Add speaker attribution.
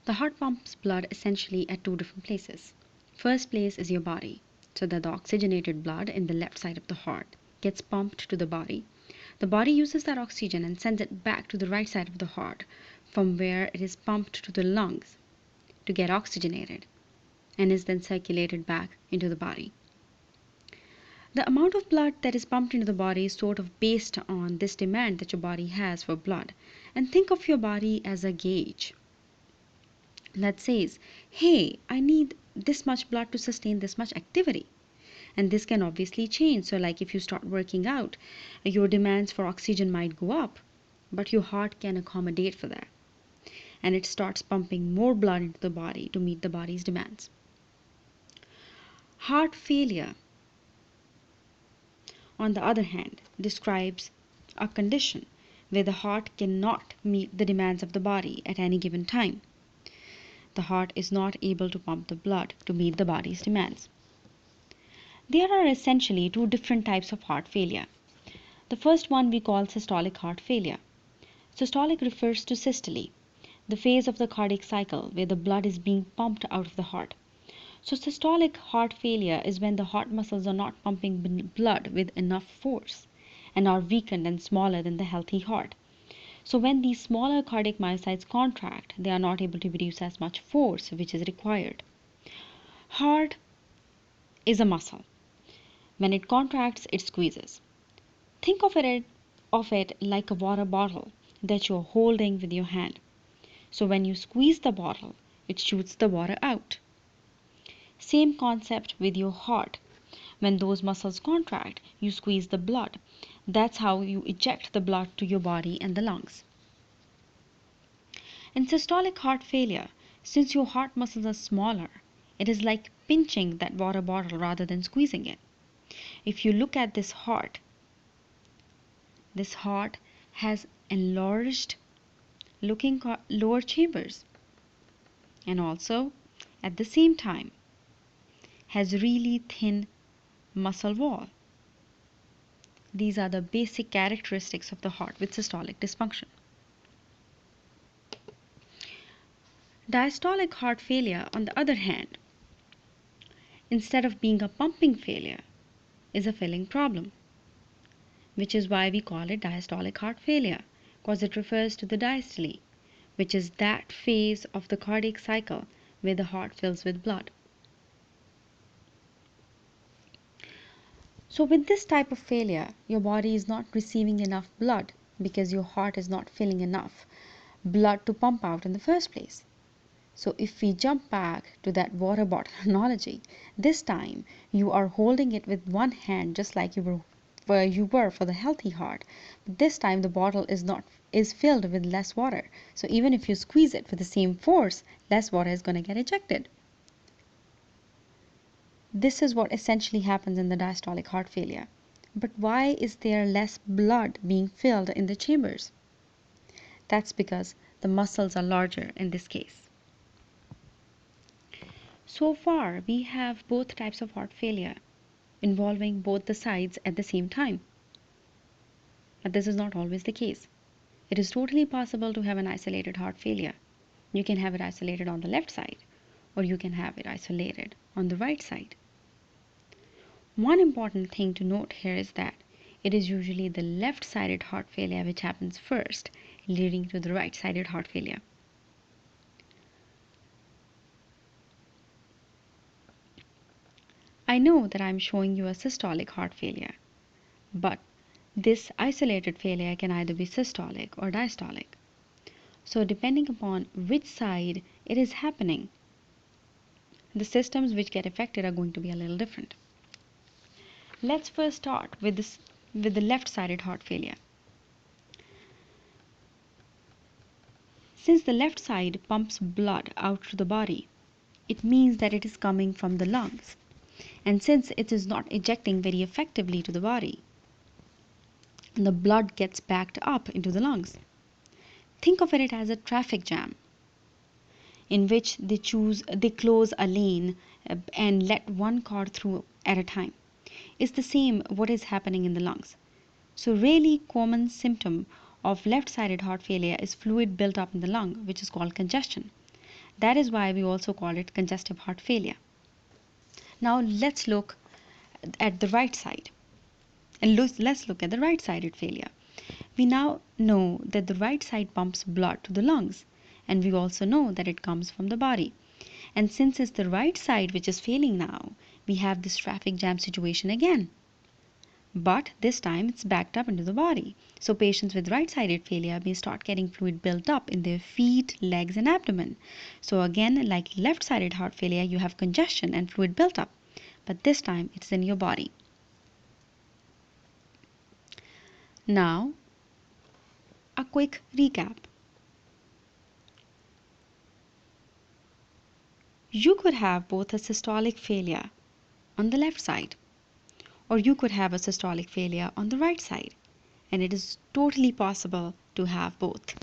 Speaker 1: The heart pumps blood essentially at two different places. First place is your body, so that the oxygenated blood in the left side of the heart gets pumped to the body. The body uses that oxygen and sends it back to the right side of the heart, from where it is pumped to the lungs to get oxygenated and is then circulated back into the body. The amount of blood that is pumped into the body is sort of based on this demand that your body has for blood. And think of your body as a gauge that says, hey, I need this much blood to sustain this much activity. And this can obviously change. So like if you start working out, your demands for oxygen might go up, but your heart can accommodate for that. And it starts pumping more blood into the body to meet the body's demands. Heart failure, on the other hand, describes a condition where the heart cannot meet the demands of the body at any given time. The heart is not able to pump the blood to meet the body's demands. There are essentially two different types of heart failure. The first one we call systolic heart failure. Systolic refers to systole, the phase of the cardiac cycle where the blood is being pumped out of the heart. So systolic heart failure is when the heart muscles are not pumping blood with enough force and are weakened and smaller than the healthy heart. So when these smaller cardiac myocytes contract, they are not able to produce as much force which is required. Heart is a muscle. When it contracts, it squeezes. Think of it like a water bottle that you're holding with your hand. So when you squeeze the bottle, it shoots the water out. Same concept with your heart. When those muscles contract, you squeeze the blood. That's how you eject the blood to your body and the lungs. In systolic heart failure, since your heart muscles are smaller, it is like pinching that water bottle rather than squeezing it. If you look at this heart has enlarged looking lower chambers, and also at the same time has really thin muscle wall. These are the basic characteristics of the heart with systolic dysfunction. Diastolic heart failure, on the other hand, instead of being a pumping failure, is a filling problem, which is why we call it diastolic heart failure, because it refers to the diastole, which is that phase of the cardiac cycle where the heart fills with blood. So with this type of failure, your body is not receiving enough blood because your heart is not filling enough blood to pump out in the first place. So if we jump back to that water bottle analogy, this time you are holding it with one hand just like you were for the healthy heart. But this time the bottle is filled with less water. So even if you squeeze it with the same force, less water is going to get ejected. This is what essentially happens in the diastolic heart failure. But why is there less blood being filled in the chambers? That's because the muscles are larger in this case. So far, we have both types of heart failure involving both the sides at the same time. But this is not always the case. It is totally possible to have an isolated heart failure. You can have it isolated on the left side, or you can have it isolated on the right side. One important thing to note here is that it is usually the left-sided heart failure which happens first, leading to the right-sided heart failure. I know that I'm showing you a systolic heart failure, but this isolated failure can either be systolic or diastolic. So depending upon which side it is happening, the systems which get affected are going to be a little different. Let's first start with the left-sided heart failure. Since the left side pumps blood out to the body, it means that it is coming from the lungs. And since it is not ejecting very effectively to the body, the blood gets backed up into the lungs. Think of it as a traffic jam in which they close a lane and let one car through at a time. It's the same what is happening in the lungs. So really common symptom of left-sided heart failure is fluid built up in the lung, which is called congestion. That is why we also call it congestive heart failure. Now let's look at the right side. And let's look at the right-sided failure. We now know that the right side pumps blood to the lungs, and we also know that it comes from the body. And since it's the right side which is failing now, we have this traffic jam situation again. But this time it's backed up into the body. So patients with right-sided failure may start getting fluid built up in their feet, legs, and abdomen. So again, like left-sided heart failure, you have congestion and fluid built up, but this time it's in your body. Now, a quick recap. You could have both a systolic failure on the left side, or you could have a systolic failure on the right side, and it is totally possible to have both.